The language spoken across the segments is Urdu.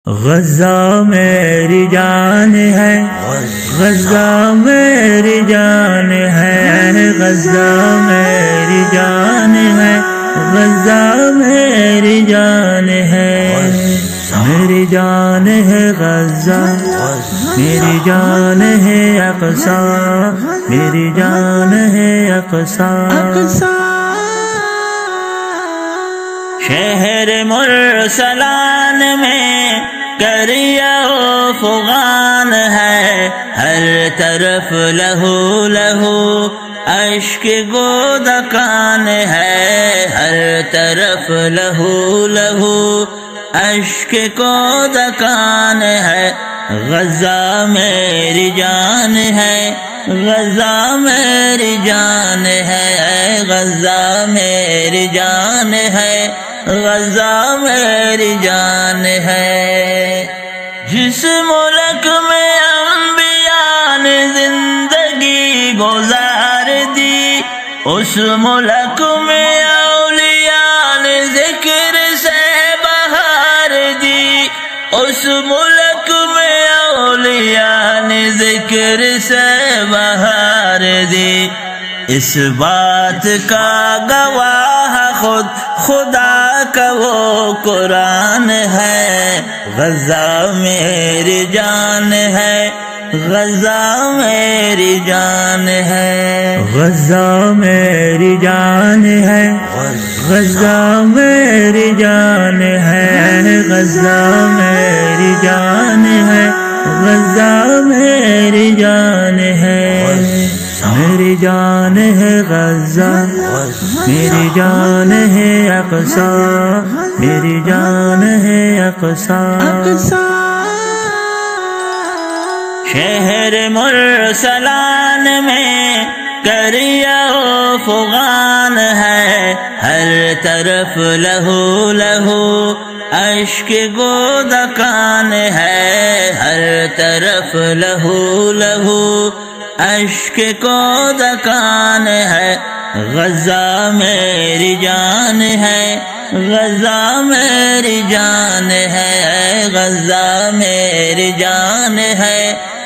غزہ میری جان ہے، غزہ میری جان ہے، غزہ میری جان ہے، غزہ میری جان ہے، میری جان ہے غزہ، میری جان ہے اقصی، میری جان ہے اقصی۔ شہر مرسلان میں کریا و فغان ہے، ہر طرف لہو لہو اشک گودکان ہے، ہر طرف لہو لہو اشک گودکان ہے، غزہ میری جان ہے، غزہ میری جان ہے، غزہ میری جان ہے، غزہ میری جان ہے۔ جس ملک میں انبیاء نے زندگی گزار دی، اس ملک میں اولیاء نے ذکر سے بہار دی، اس ملک میں اولیاء نے ذکر سے بہار دی، اس بات کا گواہ خود خدا کا وہ قرآن ہے، غزہ میری جان ہے، غزہ میری جان ہے، غزہ میری جان ہے، غزہ میری جان ہے، غزہ میری جان ہے، غزہ میری جان ہے، میری جان ہے غزہ، میری جان ہے اقصی، میری جان ہے اقصی۔ شہر مرسلان میں کریا و فغان ہے، ہر طرف لہو لہو اشک گودکان ہے، ہر طرف لہو لہو اشک گودکان ہے، غزہ میری جان ہے، غزہ میری جان ہے، غزہ میری جان ہے،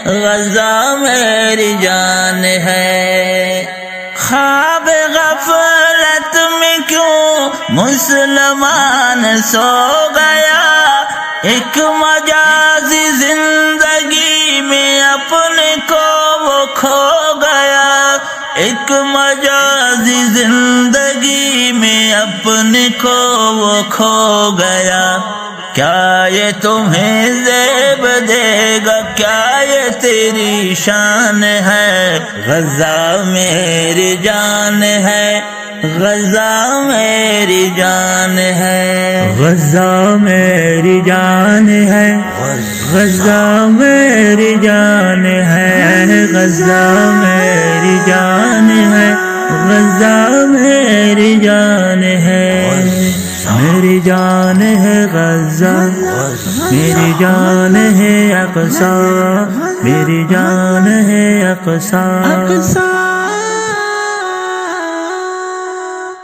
غزہ میری جان ہے۔ خواب غفلت میں کیوں مسلمان سو گیا، ایک مجازی زندگی میں اپنے کو وہ کھو گیا، ایک مجازی زندگی میں اپنے کو وہ کھو گیا، کیا یہ تمہیں زیب دے گا، کیا یہ تیری شان ہے، غزہ میری جان ہے، غزہ میری جان ہے، غزہ میری جان ہے، غزہ میری جان ہے، غزہ میری جان ہے، غزہ میری جان ہے، میری جان ہے غزہ، میری جان ہے اقصی، میری جان ہے اقصی۔